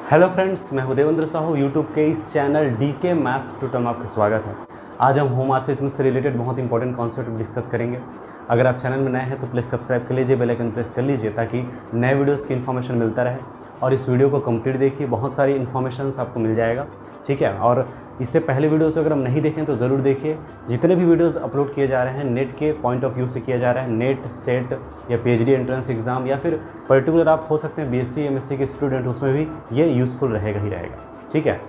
Hello friends, मैं Devendra Sahu. YouTube के इस चैनल डीके मैथ्स ट्यूटर में आपका स्वागत है। आज हम होमोमॉर्फिज्म से रिलेटेड बहुत इंपॉर्टेंट कॉन्सेप्ट डिस्कस करेंगे। अगर आप चैनल में नए हैं तो प्लीज़ सब्सक्राइब कर लीजिए, बेल आइकन प्रेस कर लीजिए ताकि नए वीडियोस की इन्फॉर्मेशन मिलता रहे। और इस वीडियो को कंप्लीट देखिए, बहुत सारी इन्फॉर्मेशन आपको मिल जाएगा, ठीक है। और इससे पहले वीडियोस अगर हम नहीं देखें तो ज़रूर देखिए। जितने भी वीडियोस अपलोड किए जा रहे हैं नेट के पॉइंट ऑफ व्यू से किया जा रहा है, नेट, सेट या पीएचडी एंट्रेंस एग्ज़ाम या फिर पर्टिकुलर आप हो सकते हैं बीएससी एमएससी के स्टूडेंट, उसमें भी ये यूज़फुल रहेगा ही रहेगा, ठीक है।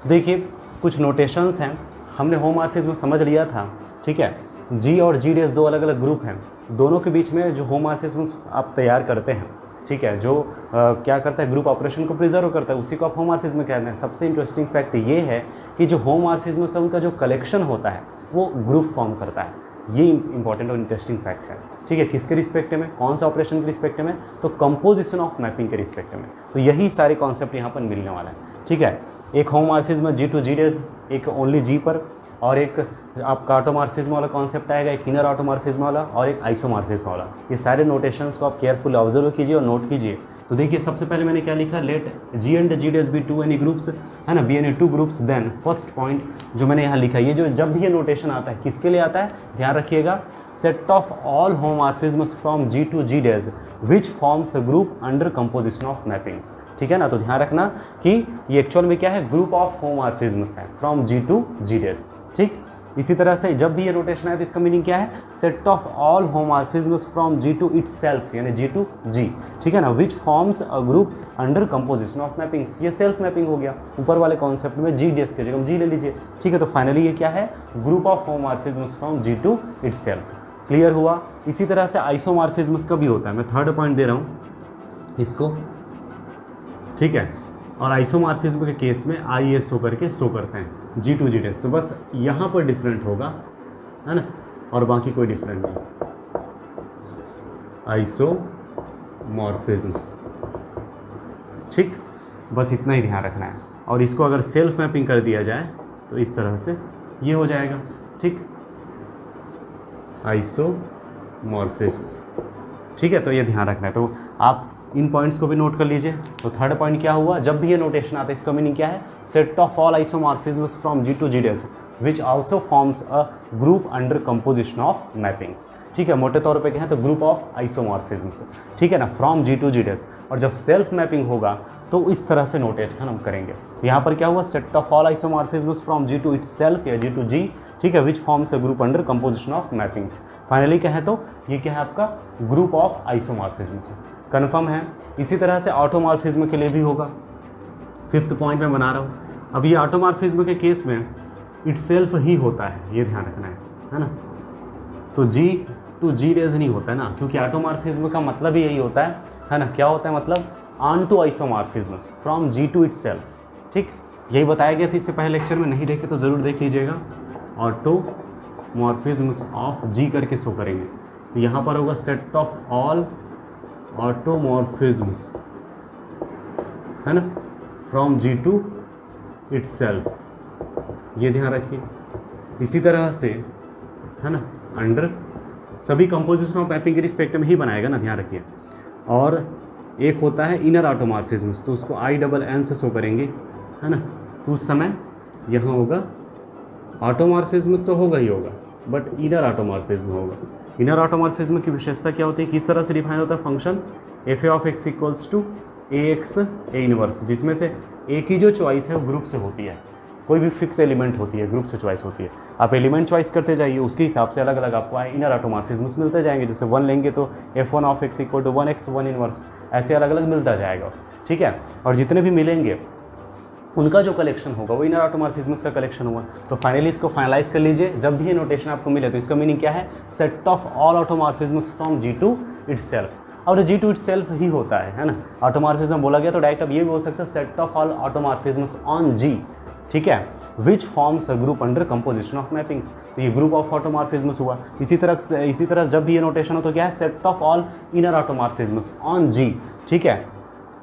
देखिए कुछ नोटेशंस हैं, हमने होमोमॉर्फिज्म समझ लिया था, ठीक है। जी और जी डेज दो अलग अलग ग्रुप हैं, दोनों के बीच में जो होमोमॉर्फिज्म आप तैयार करते हैं, ठीक है, जो क्या करता है, ग्रुप ऑपरेशन को प्रिजर्व करता है, उसी को आप होमोमॉर्फिज्म कहते हैं। सबसे इंटरेस्टिंग फैक्ट ये है कि जो होमोमॉर्फिज्म है उनका जो कलेक्शन होता है वो ग्रुप फॉर्म करता है। ये इंपॉर्टेंट और इंटरेस्टिंग फैक्ट है, ठीक है। किसके रिस्पेक्ट में, कौन सा ऑपरेशन के रिस्पेक्ट में, तो कंपोजिशन ऑफ मैपिंग के रिस्पेक्ट में। तो यही सारे कॉन्सेप्ट यहाँ पर मिलने वाला है, ठीक है। एक homomorphism G to G dash, एक ओनली जी पर, और एक आपका ऑटोमॉर्फिज्म वाला कॉन्सेप्ट आएगा, एक इनर ऑटोमॉर्फिज्म वाला और एक आइसोमॉर्फिज्म वाला। ये सारे नोटेशंस को आप केयरफुल ऑब्जर्व कीजिए और नोट कीजिए। तो देखिए सबसे पहले मैंने क्या लिखा, let G and G dash be two any groups, है ना, be any two groups. Then first point जो मैंने यहाँ लिखा, ये जो जब भी ये नोटेशन आता है किसके लिए आता है, ध्यान रखिएगा, set of all homomorphisms from G to G days which forms a group under composition of mappings, ठीक है ना। तो ध्यान रखना कि ये एक्चुअल में क्या है, ग्रुप ऑफ होमोमॉर्फिज्म्स है from G to G dash, ठीक। इसी तरह से जब भी ये रोटेशन है तो इसका मीनिंग क्या है, set of all homomorphisms from G to itself, यानी जी टू जी, ठीक है ना, which forms a group under composition of mappings. ये सेल्फ मैपिंग हो गया। ऊपर वाले कॉन्सेप्ट में जी डेस की जगह जी ले लीजिए, ठीक है। तो फाइनली ये क्या है, group of homomorphisms from G to itself. Clear हुआ। इसी तरह से आइसोमॉर्फिज्म्स का भी होता है, मैं थर्ड पॉइंट दे रहा हूँ इसको, ठीक है। और आइसोमॉर्फिज्म के केस में ISO करके शो करते हैं जी टू जी डेज। तो बस यहाँ पर डिफरेंट होगा, है ना, और बाकी कोई डिफरेंट नहीं। आइसोमॉर्फिज्म्स, ठीक, बस इतना ही ध्यान रखना है। और इसको अगर सेल्फ मैपिंग कर दिया जाए तो इस तरह से ये हो जाएगा, ठीक, आइसोमॉर्फिज्म, ठीक है। तो ये ध्यान रखना है। तो आप इन पॉइंट्स को भी नोट कर लीजिए। तो थर्ड पॉइंट क्या हुआ, जब भी ये नोटेशन आता है इसका मीनिंग क्या है, set of all isomorphisms from G to G days which also forms a group under composition of mappings, ठीक है। मोटे तौर पे कहें तो ग्रुप ऑफ आइसोमॉर्फिज्म्स, ठीक है ना, from G to G dash. और जब सेल्फ मैपिंग होगा तो इस तरह से नोटेशन हम करेंगे। यहाँ पर क्या हुआ, set of all isomorphisms from G to itself या जी टू जी, ठीक है, which forms a group under composition of mappings. Finally कहें तो ये क्या है, आपका ग्रुप ऑफ आइसोमॉर्फिज्म्स, कन्फर्म है। इसी तरह से ऑटोमॉर्फिज्म के लिए भी होगा। फिफ्थ पॉइंट मैं बना रहा हूँ। अब ये ऑटोमॉर्फिज्म के केस में इटसेल्फ ही होता है, ये ध्यान रखना है ना। तो जी टू जी डेज नहीं होता है ना, क्योंकि ऑटोमॉर्फिज्म का मतलब ही यही होता है ना। क्या होता है मतलब, onto isomorphisms from G to itself, ठीक। यही बताया गया था इससे पहले लेक्चर में, नहीं देखे तो ज़रूर देख लीजिएगा। ऑटोमॉर्फिज्म्स ऑफ जी करके शो करेंगे। तो यहाँ पर होगा सेट ऑफ ऑल ऑटोमॉर्फिज्म्स, है ना, फ्रॉम जी टू इटसेल्फ, ये ध्यान रखिए। इसी तरह से, है ना, अंडर सभी कंपोजिशन ऑफ मैपिंग के रिस्पेक्ट में ही बनाएगा ना, ध्यान रखिए। और एक होता है इनर ऑटोमॉर्फिज्म्स, तो उसको INN से शो करेंगे, है ना। तो उस समय यहाँ होगा ऑटोमॉर्फिज्म्स तो होगा ही होगा, बट इनर ऑटोमॉर्फिज्म होगा। इनर ऑटोमॉर्फिज्म की विशेषता क्या होती है, किस तरह से डिफाइन होता है, function fa of x equals to AX A inverse, जिसमें से एक ही जो चॉइस है वो ग्रुप से होती है। कोई भी फिक्स एलिमेंट होती है, ग्रुप से चॉइस होती है। आप एलिमेंट चॉइस करते जाइए, उसके हिसाब से अलग अलग आपको इनर ऑटोमॉर्फिज्म्स मिलते जाएंगे। जैसे 1 लेंगे तो f1 of x equal to 1x 1 inverse, ऐसे अलग अलग मिलता जाएगा, ठीक है। और जितने भी मिलेंगे उनका जो कलेक्शन होगा वो इनर ऑटोमॉर्फिज्म्स का कलेक्शन होगा। तो फाइनली इसको फाइनलाइज कर लीजिए। जब भी ये नोटेशन आपको मिले तो इसका मीनिंग क्या है, set of all automorphisms from G to itself. और जी टू इटसेल्फ ही होता है ना। ऑटोमॉर्फिज्म बोला गया तो डायरेक्ट आप ये भी बोल सकते हो, set of all ऑटोमॉर्फिज्म्स on G, ठीक है, which forms a group under composition of mappings. तो ये ग्रुप ऑफ ऑटोमॉर्फिज्म्स हुआ। इसी तरह जब भी ये नोटेशन हो तो क्या है, set of all inner automorphisms on G, ठीक है,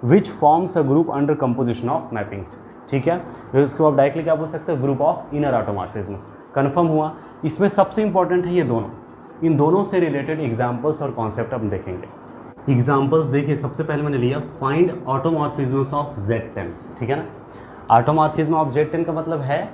which forms a group under composition of mappings, ठीक है। तो इसको आप डायरेक्टली क्या बोल सकते हो, ग्रुप ऑफ इनर ऑटोमॉर्फिज्म्स। कन्फर्म हुआ। इसमें सबसे इंपॉर्टेंट है ये दोनों, इन दोनों से रिलेटेड एग्जाम्पल्स और कॉन्सेप्ट हम देखेंगे। एग्जाम्पल्स देखिए, सबसे पहले मैंने लिया फाइंड ऑटोमॉर्फिज्म्स ऑफ Z10, ठीक है ना। ऑटोमॉर्फिज्म ऑफ Z10 का मतलब है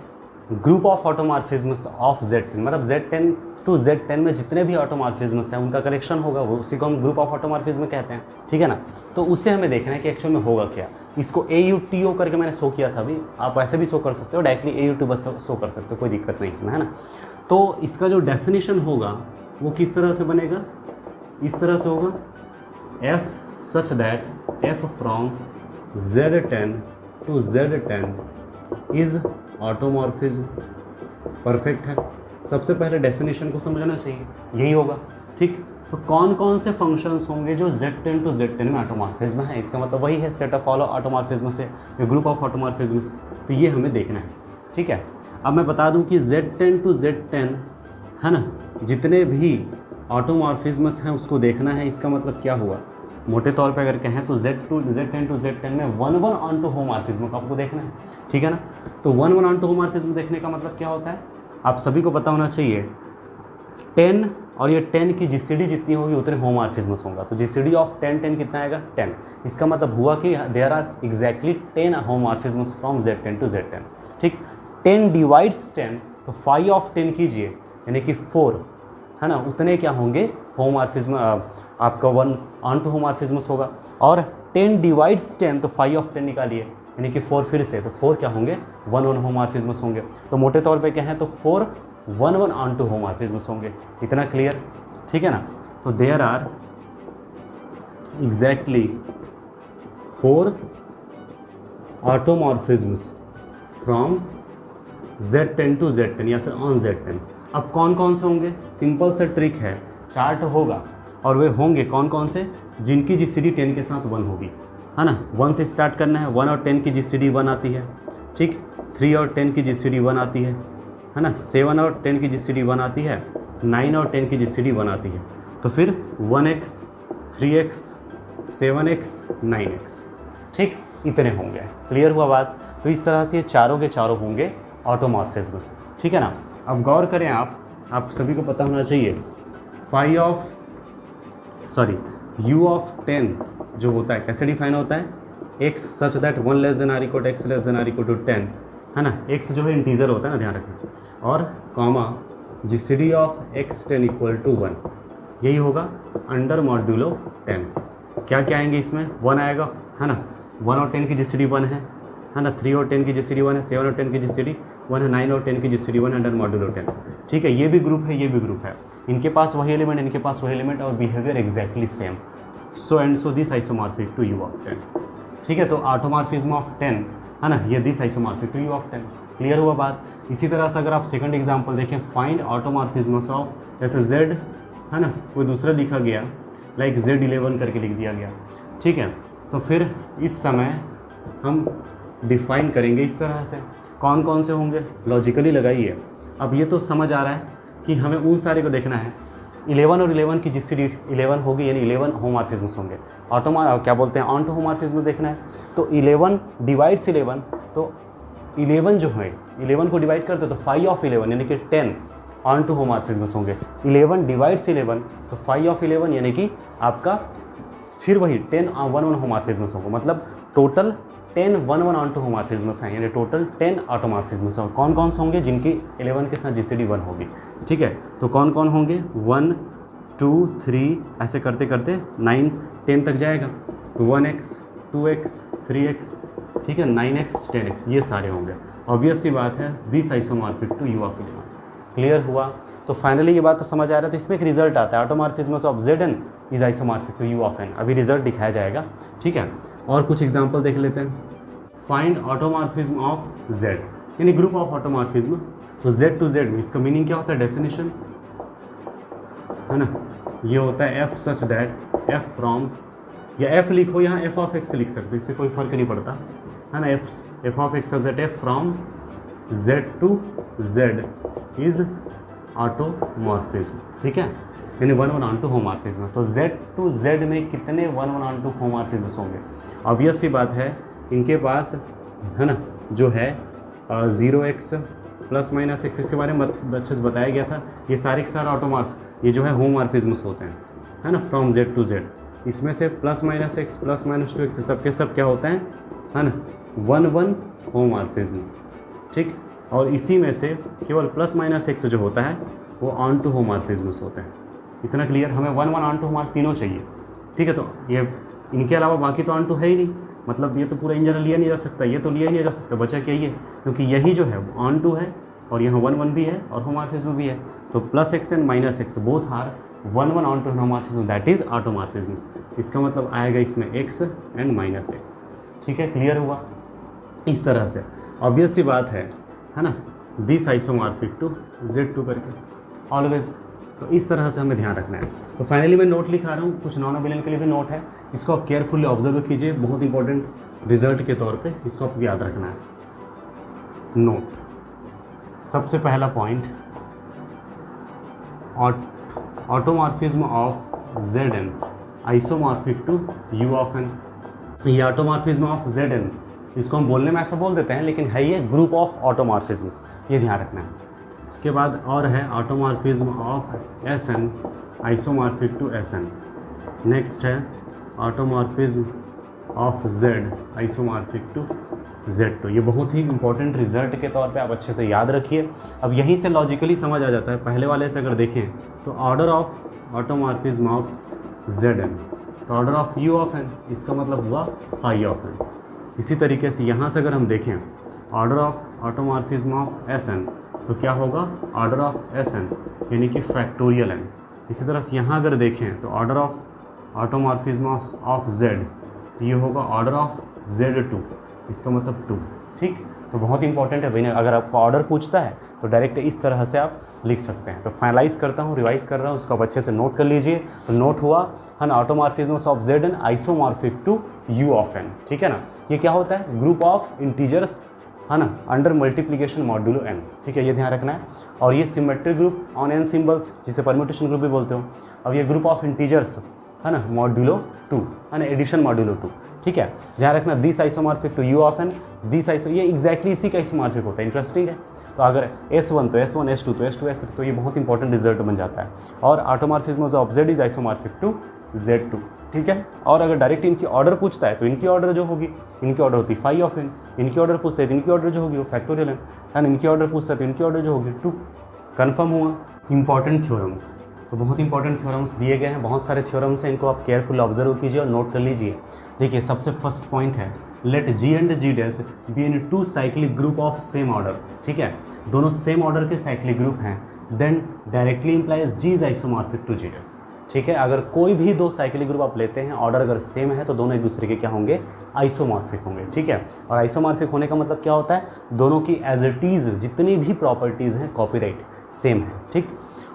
ग्रुप ऑफ ऑटोमॉर्फिज्म्स ऑफ Z10, मतलब Z10 टू Z10 में जितने भी ऑटोमॉर्फिज्म्स हैं उनका कलेक्शन होगा, वो उसी को हम ग्रुप ऑफ ऑटोमॉर्फिज्म कहते हैं, ठीक है ना। तो उससे हमें देखना है कि एक्चुअल में होगा क्या। इसको AUTO करके मैंने शो किया था अभी, आप वैसे भी शो कर सकते हो, डायरेक्टली AUTO बस शो कर सकते हो, कोई दिक्कत नहीं इसमें, है ना। तो इसका जो डेफिनेशन होगा वो किस तरह से बनेगा, इस तरह से होगा, F such that F from Z10 to Z10 is automorphism. Perfect है। सबसे पहले डेफिनेशन को समझना चाहिए, यही होगा, ठीक। तो कौन कौन से फंक्शंस होंगे जो Z10 टू Z10 में ऑटोमॉर्फिज्म है, इसका मतलब वही है सेट ऑफ ऑल ऑटोमॉर्फिज्म से या ग्रुप ऑफ ऑटोमॉर्फिज्म से, तो ये हमें देखना है, ठीक है। अब मैं बता दूं कि Z10 टू Z10 है ना, जितने भी ऑटोमॉर्फिज्म्स हैं उसको देखना है। इसका मतलब क्या हुआ, मोटे तौर पे अगर कहें तो Z10 टू Z10 में 1 ऑन टू होमॉर्फिज्म को आपको देखना है, ठीक है ना। तो 1 ऑन टू होमॉर्फिज्म देखने का मतलब क्या होता है, आप सभी को पता होना चाहिए, 10 और ये 10 की GCD जितनी होगी उतने होमॉर्फिज्म्स होगा। तो GCD ऑफ 10 कितना आएगा, 10। इसका मतलब हुआ कि there are exactly 10 homomorphisms from Z10 to Z10, ठीक। 10 डिवाइड्स 10, तो 5 ऑफ 10 कीजिए यानी कि 4, है ना, उतने क्या होंगे होमॉर्फिज्म, आपका 1 ऑन टू होमॉर्फिज्म्स होगा। और 10 डिवाइड्स 10, तो 5 ऑफ 10 निकालिए यानी कि 4 फिर से, तो 4 क्या होंगे, 1 होमॉर्फिज्म्स होंगे। तो मोटे तौर पे क्या है, तो 4 1 ऑन टू होमॉर्फिज्म्स होंगे। इतना क्लियर, ठीक है ना। तो there are exactly 4 automorphisms from Z10 to Z10 या फिर ऑन Z10। अब कौन कौन से होंगे, सिंपल सा ट्रिक है, चार्ट होगा और वे होंगे कौन कौन से, जिनकी GCD 10 के साथ 1 होगी, है ना। 1 से स्टार्ट करना है, 1 और 10 की GCD 1 आती है, ठीक। 3 और 10 की GCD 1 आती है ना। 7 और 10 की GCD 1 आती है, 9 और 10 की GCD 1 आती है। तो फिर 1x 3x 7x 9x, ठीक, इतने होंगे। क्लियर हुआ बात। तो इस तरह से ये चारों के चारों होंगे ऑटोमॉर्फिज्म्स, ठीक है ना। अब गौर करें, आप सभी को पता होना चाहिए, u ऑफ 10 जो होता है कैसे डिफाइन होता है, x such that 1 less than or equal to x less than or equal to 10, है ना। x जो है इंटीजर होता है ना, ध्यान रखना, और comma GCD of x10 equal to 1, यही होगा अंडर मॉड्यूलो 10। क्या क्या आएंगे इसमें, 1 आएगा, है ना। 1 और 10 की GCD 1 है ना। 3 और 10 की GCD 1 है, 7 और 10 की GCD 1 है, 9 और 10 की GCD 1 है, अंडर मॉड्यूलो 10, ठीक है। ये भी ग्रुप है, ये भी ग्रुप है, इनके पास वही एलिमेंट, इनके पास वही एलिमेंट, और behaviour exactly same. So and so this isomorphic to U of 10, ठीक है। तो ऑटोमॉर्फिज्म ऑफ 10, है ना, ये this isomorphic to U of 10। Clear हुआ बात। इसी तरह से अगर आप सेकंड एग्जांपल देखें, फाइंड ऑटोमॉर्फिज्म्स ऑफ, जैसे Z, है ना, कोई दूसरा लिखा गया, लाइक Z11 करके लिख दिया गया, ठीक है। तो फिर इस समय हम डिफाइन करेंगे इस तरह से, कौन कौन से होंगे, लॉजिकली लगाइए। अब ये तो समझ आ रहा है कि हमें उन सारे को देखना है। 11 और 11 की GCD 11 होगी, यानी 11 होमॉर्फिज्म्स होंगे। क्या बोलते हैं, ऑन टू होमॉर्फिज्म देखना है, तो 11 डिवाइड्स 11, तो 11 जो है 11 को डिवाइड करते तो 5 ऑफ 11 यानी कि 10 ऑन टू होमॉर्फिज्म्स होंगे। 11 डिवाइड्स 11, तो 5 ऑफ 11 यानी कि आपका फिर वही 10 1 होमॉर्फिज्म्स होंगे, मतलब टोटल 10 1 ऑन टू होमॉर्फिज्म्स हैं, यानी टोटल 10 ऑटोमॉर्फिज्म्स हैं। कौन कौन से होंगे, जिनकी 11 के साथ GCD 1 होगी, ठीक है। तो कौन कौन होंगे, 1 2 3 ऐसे करते करते 9 10 तक जाएगा, तो 1x 2x 3x, ठीक है, 9x 10x, ये सारे होंगे। ऑब्वियस सी बात है, this isomorphic to U of 11। Clear हुआ। तो फाइनली ये बात तो समझ आ रहा है। तो इसमें एक रिजल्ट आता है, automorphisms of Zn is isomorphic to U of n। अभी रिजल्ट दिखाया जाएगा, ठीक है। और कुछ एग्जांपल देख लेते हैं। फाइंड ऑटोमॉर्फिज्म ऑफ Z, यानी ग्रुप ऑफ ऑटोमॉर्फिज्म। तो Z टू Z, इसका मीनिंग क्या होता है, डेफिनेशन, है ना, ये होता है F such that F from, या F लिखो, यहाँ F ऑफ X लिख सकते हो, इससे कोई फर्क नहीं पड़ता, है ना। F of X such that F from Z to Z is automorphism, ठीक है, यानी 1 ऑन टू होमॉर्फिज्म। तो Z टू Z में कितने 1 ऑन टू होमॉर्फिज्म्स होंगे, ऑब्वियस सी बात है, इनके पास, है ना, जो है 0x प्लस माइनस x, इसके बारे में अच्छे से बताया गया था। ये सारे के सारे ऑटोमॉर्फ, ये जो है होमॉर्फिज्म्स होते हैं, है ना, फ्रॉम Z टू Z। इसमें से plus minus x plus minus 2x सबके सब क्या होते हैं, है ना, 1 होमोमॉर्फिज्म, ठीक। और इसी में से केवल प्लस माइनस एक्स जो होता है वो ऑन टू होमोमॉर्फिज्म्स होते हैं। इतना क्लियर, हमें 1 ऑन टू होमोमॉर्फ तीनों चाहिए, ठीक है। तो ये इनके अलावा बाकी तो ऑन टू है ही नहीं, मतलब ये तो पूरा इन जनरल लिया नहीं जा सकता, ये तो लिया ही नहीं जा सकता, बचा क्या ये, क्योंकि यही जो है ऑन टू है और यहाँ 1 भी है और होमोमॉर्फिज्म भी है। तो plus x and minus x both are 1 onto homomorphism, that is automorphism. इसका मतलब आएगा इसमें एक्स एंड माइनस एक्स, ठीक है, क्लियर हुआ। इस तरह से ऑब्वियस सी बात है ना, दिस आइसोमॉर्फिक टू Z2 करके ऑलवेज। तो इस तरह से हमें ध्यान रखना है। तो फाइनली मैं नोट लिखा रहा हूँ, कुछ नॉन अबेलियन के लिए भी नोट है, इसको आप केयरफुली ऑब्जर्व कीजिए, बहुत इंपॉर्टेंट रिजल्ट के तौर पे इसको आपको याद रखना है। नोट, सबसे पहला point, automorphism of Zn isomorphic to U of n। ये ऑटोमॉर्फिज्म ऑफ Zn, इसको हम बोलने में ऐसा बोल देते हैं, लेकिन है ये ग्रुप ऑफ ऑटोमॉर्फिज्म्स, ये ध्यान रखना है। उसके बाद और है automorphism of Sn isomorphic to Sn। Next है automorphism of Z isomorphic to Z2। ये बहुत ही इंपॉर्टेंट रिजल्ट के तौर पे आप अच्छे से याद रखिए। अब यहीं से लॉजिकली समझ आ जाता है, पहले वाले से अगर देखें तो order of automorphism of Zn, तो order of U of n, इसका मतलब हुआ फाई ऑफ n। इसी तरीके से यहाँ से अगर हम देखें order of automorphism of Sn, तो क्या होगा, ऑर्डर ऑफ Sn यानी कि फैक्टोरियल n। इसी तरह से यहाँ अगर देखें तो order of automorphism of Z, ये होगा ऑर्डर ऑफ Z2, इसका मतलब 2, ठीक। तो बहुत इंपॉर्टेंट है भाई, अगर आपको ऑर्डर पूछता है तो डायरेक्ट इस तरह से आप लिख सकते हैं। तो फाइनलाइज करता हूँ, रिवाइज कर रहा हूँ, उसको आप अच्छे से नोट कर लीजिए। तो नोट हुआ है ना, automorphism of Zn isomorphic to U of n, ठीक है ना। ये क्या होता है, ग्रुप ऑफ इंटीजर्स, है ना, अंडर मल्टीप्लिकेशन मॉड्यूलो n, ठीक है, ये ध्यान रखना है। और ये symmetric group on n symbols, जिसे परम्यूटेशन ग्रुप भी बोलते हो। अब ये ग्रुप ऑफ इंटीजर्स, है ना, मॉड्यूलो 2, है ना, एडिशन मॉड्यूलो 2, ठीक है, ध्यान रखना। This isomorphic to U of n, this iso, ये एग्जैक्टली इसी का आइसोमॉर्फिक होता है। इंटरेस्टिंग है। तो अगर S1 तो S1, S2 तो S2, S3, तो ये बहुत इंपॉर्टेंट रिजल्ट बन जाता है। और automorphism of Z is isomorphic to Z2, ठीक है। और अगर डायरेक्ट इनकी ऑर्डर पूछता है तो इनकी ऑर्डर जो होगी, इनकी ऑर्डर होती है फाई ऑफ n, इनकी ऑर्डर पूछता है तो इनकी ऑर्डर जो होगी वो फैक्टोरियल n, एंड इनकी ऑर्डर पूछता है तो इनकी ऑर्डर जो होगी 2। कन्फर्म हुआ। इंपॉर्टेंट थ्योरम्स, तो बहुत इंपॉर्टेंट थ्योरम्स दिए गए हैं, बहुत सारे थ्योरम्स हैं, इनको आप केयरफुल ऑब्जर्व कीजिए और नोट कर लीजिए। देखिए सबसे फर्स्ट पॉइंट है, let G and G dash be in 2 cyclic group of same order, ठीक है, दोनों सेम ऑर्डर के साइक्लिक ग्रुप हैं, then directly implies G is isomorphic to G dash, ठीक है। अगर कोई भी 2 साइक्लिक ग्रुप आप लेते हैं, ऑर्डर अगर सेम है तो दोनों एक दूसरे के क्या होंगे, आइसोमॉर्फिक होंगे, ठीक है। और आइसोमॉर्फिक होने का मतलब क्या होता है, दोनों की एज इट इज जितनी भी प्रॉपर्टीज़ हैं कॉपीराइट सेम है, ठीक।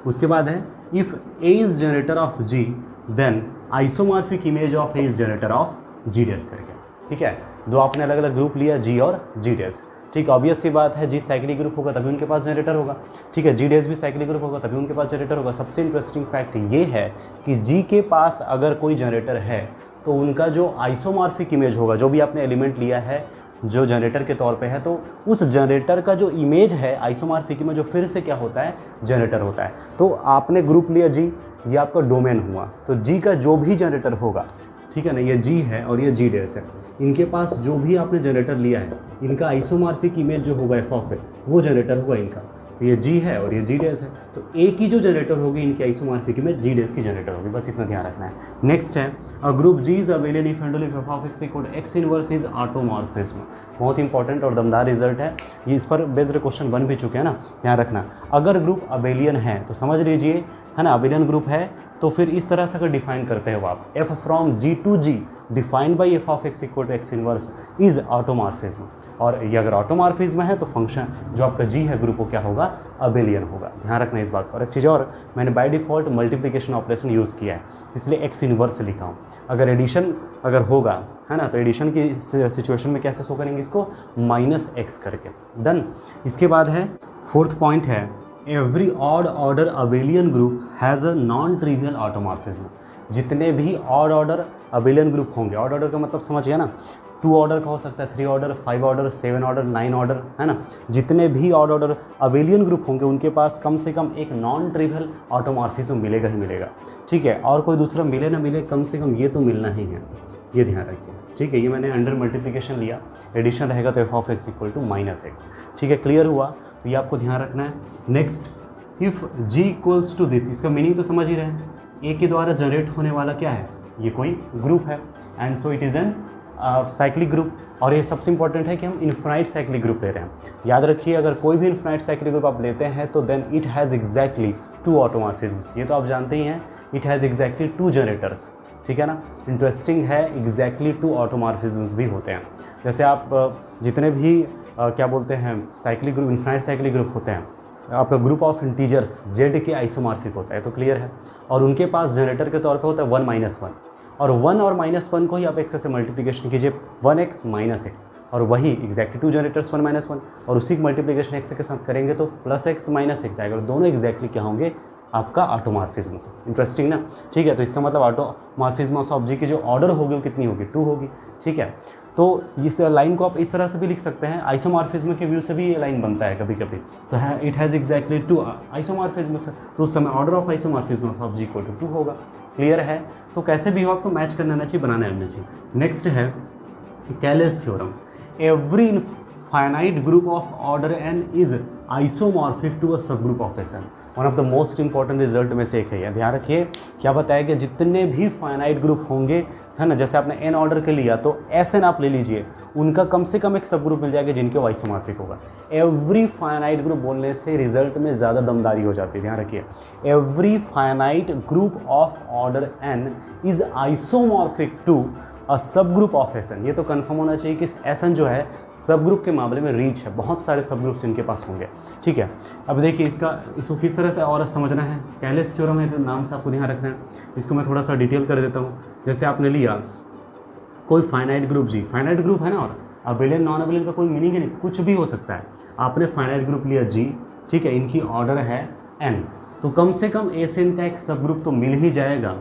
उसके बाद है if A is generator of G then isomorphic image of A is generator of G dash करके, ठीक है। 2 आपने अलग अलग ग्रुप लिया, G और G डैश, ठीक। ऑब्वियस सी बात है, G साइक्लिक ग्रुप होगा तभी उनके पास जनरेटर होगा, ठीक है। G डैश भी साइक्लिक ग्रुप होगा तभी उनके पास जनरेटर होगा। सबसे इंटरेस्टिंग फैक्ट ये है कि G के पास अगर कोई जनरेटर है तो उनका जो आइसोमॉर्फिक इमेज होगा, जो भी आपने एलिमेंट लिया है जो जनरेटर के तौर पे है, तो उस जनरेटर का जो इमेज है आइसोमॉर्फिक इमेज, जो फिर से क्या होता है, जनरेटर होता है। तो आपने ग्रुप लिया G, ये आपका डोमेन हुआ, तो G का जो भी जनरेटर होगा, ठीक है ना, ये G है और ये G डैश है, इनके पास जो भी आपने जनरेटर लिया है, इनका आइसोमॉर्फिक इमेज जो होगा f ऑफ वो जनरेटर होगा इनका। तो ये G है और ये G डैश है, तो A की जो जनरेटर होगी इनकी आइसोमॉर्फिक इमेज G डैश की जनरेटर होगी, बस इतना ध्यान रखना है। नेक्स्ट है a group G is abelian if and only if f of x equal to x inverse is automorphism. बहुत इंपॉर्टेंट और दमदार रिजल्ट है ये, इस पर बेस्ड क्वेश्चन बन भी चुके हैं ना, ध्यान रखना। अगर ग्रुप अबेलियन है तो समझ लीजिए, है ना, अबेलियन ग्रुप है तो फिर इस तरह से अगर डिफाइन करते हो आप, f from G to G defined by f of x equal to x inverse is automorphism. और ये अगर ऑटोमॉर्फिज्म है तो फंक्शन जो आपका G है ग्रुप वो क्या होगा, अबेलियन होगा। ध्यान रखना इस बात पर। एक चीज़ और, मैंने by default multiplication operation use किया है, इसलिए x इनवर्स लिखा हूँ। अगर एडिशन अगर होगा, है ना, तो एडिशन की सिचुएशन में कैसे शो करेंगे इसको, -x करके, डन। इसके बाद है फोर्थ पॉइंट है, every odd order abelian group has a non trivial automorphism. जितने भी ऑड ऑर्डर अबेलियन ग्रुप होंगे, ऑड ऑर्डर का मतलब समझ गया ना, 2 ऑर्डर का हो सकता है, 3 ऑर्डर, 5 ऑर्डर, 7 ऑर्डर, 9 ऑर्डर, है ना। जितने भी ऑड ऑर्डर अबेलियन ग्रुप होंगे उनके पास कम से कम एक नॉन ट्रिवियल ऑटोमॉर्फिज्म मिलेगा ही मिलेगा, ठीक है। और कोई दूसरा मिले ना मिले, कम से कम ये तो मिलना ही है, ये ध्यान रखिए, ठीक है। ये मैंने अंडर मल्टीप्लिकेशन लिया, एडिशन रहेगा तो f(x) = -x, ठीक है। क्लियर हुआ, तो ये आपको ध्यान रखना है। नेक्स्ट, इफ़ g = दिस, इसका मीनिंग तो समझ ही रहे हैं, ए के द्वारा जनरेट होने वाला क्या है, ये कोई ग्रुप है, and so it is an cyclic group. और ये सबसे इंपॉर्टेंट है कि हम इन्फिनाइट साइक्लिक ग्रुप ले रहे हैं। याद रखिए, अगर कोई भी इन्फिनाइट साइक्लिक ग्रुप आप लेते हैं तो देन इट हैज़ एग्जैक्टली 2 ऑटोमॉर्फिज्म्स। ये तो आप जानते ही हैं, इट हैज़ एग्जैक्टली 2 जनरेटर्स, ठीक है ना। इंटरेस्टिंग है, एग्जैक्टली 2 ऑटोमॉर्फिज्म्स भी होते हैं। जैसे आप जितने भी क्या बोलते हैं cyclic group, infinite cyclic group होते हैं, आपका ग्रुप ऑफ इंटीजर्स जेड के आइसोमॉर्फिक होता है, तो क्लियर है। और उनके पास जनरेटर के तौर पे होता है 1 - 1, और 1 और -1 को ही आप x से मल्टीप्लिकेशन कीजिए, 1x - x, और वही एग्जैक्टली 2 जनरेटर्स 1 - 1, और उसी की मल्टीप्लिकेशन x के साथ करेंगे तो +x - x आएगा, और दोनों एग्जैक्टली क्या होंगे, आपका ऑटोमॉर्फिज्म से। इंटरेस्टिंग ना, ठीक है। तो इसका मतलब ऑटोमॉर्फिज्म ऑफ जी की जो ऑर्डर होगी वो कितनी होगी, 2 होगी, ठीक है। तो इस लाइन को आप इस तरह से भी लिख सकते हैं, आइसोमॉर्फिज्म के व्यू से भी ये लाइन बनता है कभी कभी, तो है इट हैज़ एग्जैक्टली 2 आइसोमॉर्फिज्म, तो उस समय ऑर्डर ऑफ आइसोमॉर्फिज्म ऑफ जी = 2 होगा। क्लियर है, तो कैसे भी हो आपको मैच करना आना चाहिए, बनाना आना चाहिए। नेक्स्ट है Cayley's theorem, every finite group of order n is isomorphic to a subgroup of Sn। One of the most important result में से एक है, ध्यान रखिए। क्या बताया कि जितने भी फाइनाइट ग्रुप होंगे, है ना, जैसे आपने n ऑर्डर के लिया तो Sn आप ले लीजिए, उनका कम से कम एक सब ग्रुप मिल जाएगा जिनके आइसोमॉर्फिक होगा। एवरी फाइनाइट ग्रुप बोलने से रिजल्ट में ज़्यादा दमदारी हो जाती है, ध्यान रखिए। Every finite group of order n is isomorphic to a subgroup of Sn। ये तो कंफर्म होना चाहिए कि Sn जो है सब ग्रुप के मामले में रीच है, बहुत सारे सब ग्रुप्स इनके पास होंगे, ठीक है। अब देखिए इसको किस तरह से और समझना है, कैलेस थ्योरम है तो नाम से आपको ध्यान रखना है। इसको मैं थोड़ा सा डिटेल कर देता हूँ। जैसे आपने लिया कोई फाइनाइट ग्रुप जी, फाइनाइट ग्रुप है ना, और अबेलियन नॉन अबेलियन का कोई मीनिंग ही नहीं, कुछ भी हो सकता है। आपने फाइनाइट ग्रुप लिया जी, ठीक है, इनकी ऑर्डर है n, तो कम से कम Sn का एक सब ग्रुप तो मिल ही जाएगा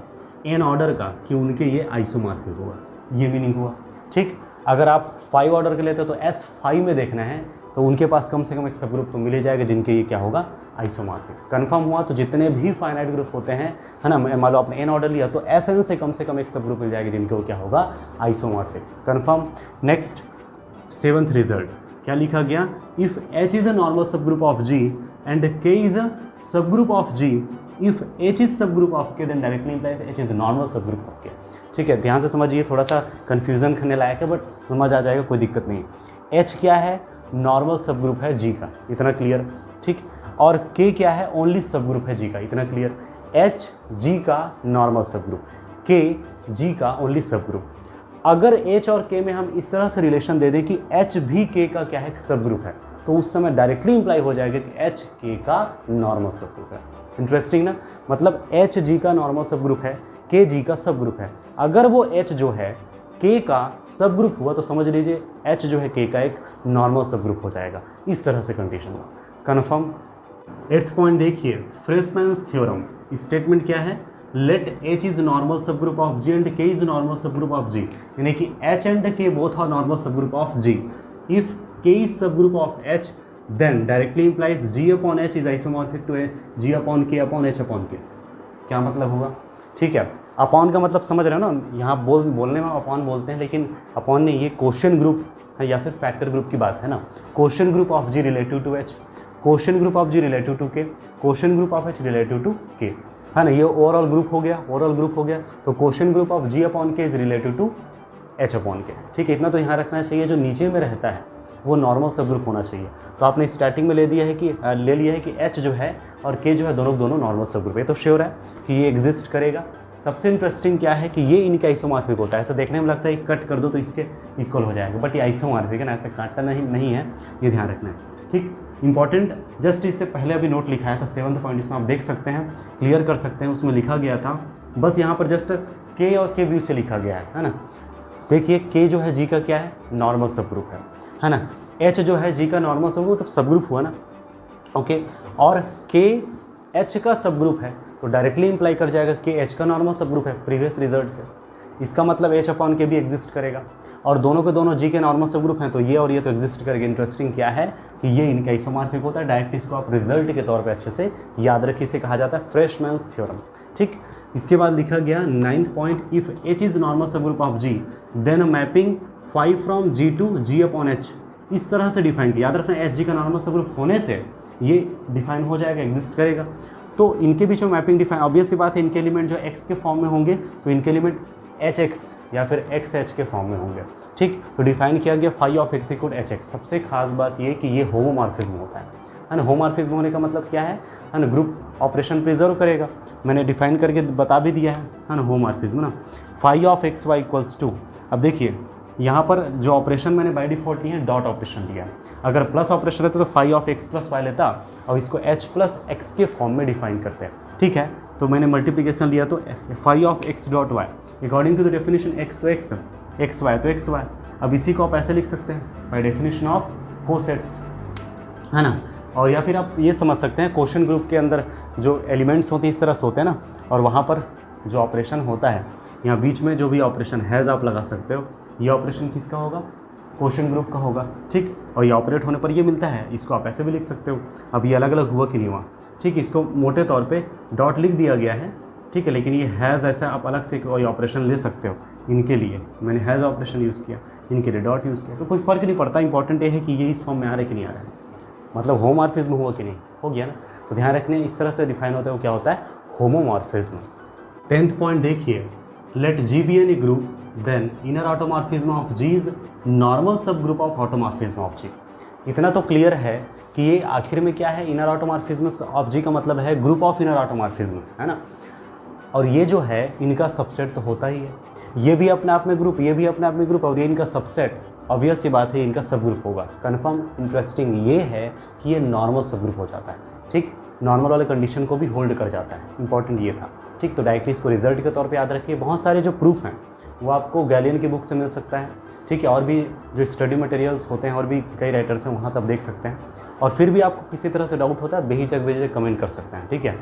n ऑर्डर का कि उनके ये आइसोमॉर्फिक होगा, ये मीनिंग हुआ, ठीक। अगर आप 5 ऑर्डर के लेते हो तो S5 में देखना है तो उनके पास कम से कम एक सब ग्रुप तो मिल ही जाएगा जिनके ये क्या होगा, आइसोमॉर्फिक। कंफर्म हुआ, तो जितने भी फाइनाइट ग्रुप होते हैं, है ना, मान लो आपने n ऑर्डर लिया तो Sn से कम एक सब ग्रुप मिल जाएगा जिनके वो क्या होगा, isomorphic. Confirm. Next 7th result क्या लिखा गया, if H is a normal subgroup of G and K is a subgroup of G, if H is subgroup of K then directly implies H is normal subgroup of K। ठीक है, ध्यान से समझिए, थोड़ा सा confusion करने लायक है but समझ आ जाएगा, कोई दिक्कत नहीं। H क्या है, नॉर्मल सब ग्रुप है G का, इतना क्लियर, ठीक। और K क्या है, ओनली सब ग्रुप है G का, इतना क्लियर। H G का नॉर्मल सब ग्रुप, K G का ओनली सब ग्रुप। अगर H और K में हम इस तरह से रिलेशन दे दें कि H भी K का क्या है, सब ग्रुप है, तो उस समय डायरेक्टली इंप्लाई हो जाएगा कि H K का नॉर्मल सब ग्रुप है। इंटरेस्टिंग ना, मतलब H G का नॉर्मल सब ग्रुप है, K G का सब ग्रुप है। अगर वो H जो है K का सब ग्रुप हुआ तो समझ लीजिए H जो है K का एक नॉर्मल सब ग्रुप हो जाएगा। इस तरह से कंडीशन हुआ, कन्फर्म। 8th पॉइंट देखिए, फ्रेशमैन्स थ्योरम, स्टेटमेंट क्या है, let H is normal subgroup of G and K is normal subgroup of G, यानी कि H and K both are normal subgroup of G। If K is subgroup of H then directly implies G upon H is isomorphic to G upon K upon H upon K। क्या मतलब हुआ, ठीक है। Upon का मतलब समझ रहे हो ना, यहाँ बोलने में अपॉन बोलते हैं, लेकिन अपॉन नहीं, ये क्वेश्चन ग्रुप है या फिर फैक्टर ग्रुप की बात है ना। Quotient group of G relative to H, quotient group of G relative to K, quotient group of H relative to K, है ना। ये ओवरऑल ग्रुप हो गया, ओवरऑल ग्रुप हो गया, तो quotient group of G upon K is relative to H upon K, ठीक है। इतना तो यहाँ रखना चाहिए, जो नीचे में रहता है वो नॉर्मल सब ग्रुप होना चाहिए। तो आपने स्टार्टिंग में ले लिया है कि H जो है और K जो है दोनों नॉर्मल सब ग्रुप है, तो श्योर है कि ये एग्जिस्ट करेगा। सबसे इंटरेस्टिंग क्या है कि ये इनके आइसोमॉर्फिक होता है। ऐसा देखने में लगता है कि कट कर दो तो इसके इक्वल हो जाएगा, बट ये आइसोमॉर्फिक है ना, ऐसे काटना नहीं है, ये ध्यान रखना है, ठीक। इंपॉर्टेंट, जस्ट इससे पहले अभी नोट लिखाया था 7th पॉइंट, इसमें आप देख सकते हैं, क्लियर कर सकते हैं, उसमें लिखा गया था, बस यहाँ पर जस्ट K और K व्यू से लिखा गया है ना। देखिए K जो है G का क्या है, नॉर्मल सब ग्रुप है ना। H जो है G का नॉर्मल सब ग्रुप, तो सब ग्रुप हुआ ना, ओके। और K H का सब ग्रुप है, तो डायरेक्टली इंप्लाई कर जाएगा कि H का नॉर्मल सब ग्रुप है प्रीवियस रिजल्ट से। इसका मतलब H अपॉन K भी एग्जिस्ट करेगा। और दोनों के दोनों जी के नॉर्मल सब ग्रुप हैं, तो ये और ये तो एग्जिस्ट करेंगे। इंटरेस्टिंग क्या है कि ये इनका आइसोमॉर्फिक होता है। डायरेक्ट इसको आप रिजल्ट के तौर पे अच्छे से याद रखिए, इसे कहा जाता है फ्रेशमैन्स थ्योरम। ठीक, इसके बाद लिखा गया 9th point, if H is normal subgroup of G then mapping 5 from G to G upon H, इस तरह से डिफाइन किया। याद रखना एच जी का नॉर्मल सब ग्रुप होने से ये डिफाइन हो जाएगा, एग्जिस्ट करेगा। तो इनके बीच में मैपिंग डिफाइन, ऑब्वियस सी बात है, इनके एलिमेंट जो एक्स के फॉर्म में होंगे तो इनके एलिमेंट एच एक्स या फिर एक्स एच के फॉर्म में होंगे। ठीक, तो डिफाइन किया गया phi of x equal H x. सबसे खास बात ये कि ये होमोमॉर्फिज्म होता है ना। होमोमॉर्फिज्म होने का मतलब क्या है ना, ग्रुप ऑपरेशन प्रिजर्व करेगा। मैंने डिफाइन करके बता भी दिया है ना, होमोमॉर्फिज्म ना। Phi of x y equals to, अब देखिए यहाँ पर जो ऑपरेशन मैंने बाय डिफॉल्ट लिया है डॉट ऑपरेशन लिया है। अगर प्लस ऑपरेशन रहता तो phi of x plus y लेता और इसको एच प्लस एक्स के फॉर्म में डिफाइन करते हैं। ठीक है, तो मैंने मल्टीप्लिकेशन लिया तो phi of x dot y according to the definition x तो एक्स, एक्स वाई तो एक्स वाई। अब इसी को आप ऐसे लिख सकते हैं बाय डेफिनेशन ऑफ कोसेट्स, है ना। और या फिर आप ये समझ सकते हैं क्वेश्चन ग्रुप के अंदर जो एलिमेंट्स होते हैं इस तरह से होते हैं ना, और वहाँ पर जो ऑपरेशन होता है यहाँ बीच में जो भी ऑपरेशन हैज़ आप लगा सकते हो, ये ऑपरेशन किसका होगा, क्वेश्चन ग्रुप का होगा। ठीक, और ये ऑपरेट होने पर ये मिलता है, इसको आप ऐसे भी लिख सकते हो। अब ये अलग अलग हुआ कि नहीं हुआ, ठीक, इसको मोटे तौर पे डॉट लिख दिया गया है, ठीक है, लेकिन ये हैज़ ऐसा आप अलग से कोई ऑपरेशन ले सकते हो। इनके लिए मैंने हैज़ ऑपरेशन यूज़ किया, इनके लिए डॉट यूज़ किया, तो कोई फ़र्क नहीं पड़ता। इंपॉर्टेंट ये है कि ये इस फॉर्म में आ रहा है कि नहीं आ रहा है, मतलब होमोमॉर्फिज्म हुआ कि नहीं, हो गया ना। तो ध्यान रखने इस तरह से डिफाइन होता है, वो क्या होता है, होमोमॉर्फिज्म। 10th पॉइंट देखिए, late G be any group then inner automorphism of G is normal subgroup of automorphism of G। इतना तो क्लियर है कि ये आखिर में क्या है, इनर ऑटोमॉर्फिज्म्स ऑफ G का मतलब है ग्रुप ऑफ इनर ऑटोमॉर्फिज्म्स, है ना। और ये जो है इनका सबसेट तो होता ही है, ये भी अपने आप में ग्रुप, ये भी अपने आप में ग्रुप, और ये इनका सबसेट, ऑब्वियस सी बात है इनका सब ग्रुप होगा कन्फर्म। इंटरेस्टिंग ये है कि ये नॉर्मल सब ग्रुप हो जाता है। ठीक, नॉर्मल वाले कंडीशन को भी होल्ड कर जाता है, इंपॉर्टेंट ये था। ठीक, तो डायरेक्टली इसको रिजल्ट के तौर पे याद रखिए। बहुत सारे जो प्रूफ हैं वो आपको गैलियन की बुक से मिल सकता है, ठीक है, और भी जो स्टडी मटेरियल्स होते हैं और भी कई राइटर्स हैं वहाँ सब देख सकते हैं। और फिर भी आपको किसी तरह से डाउट होता है बेहिचक कमेंट कर सकते हैं, ठीक है।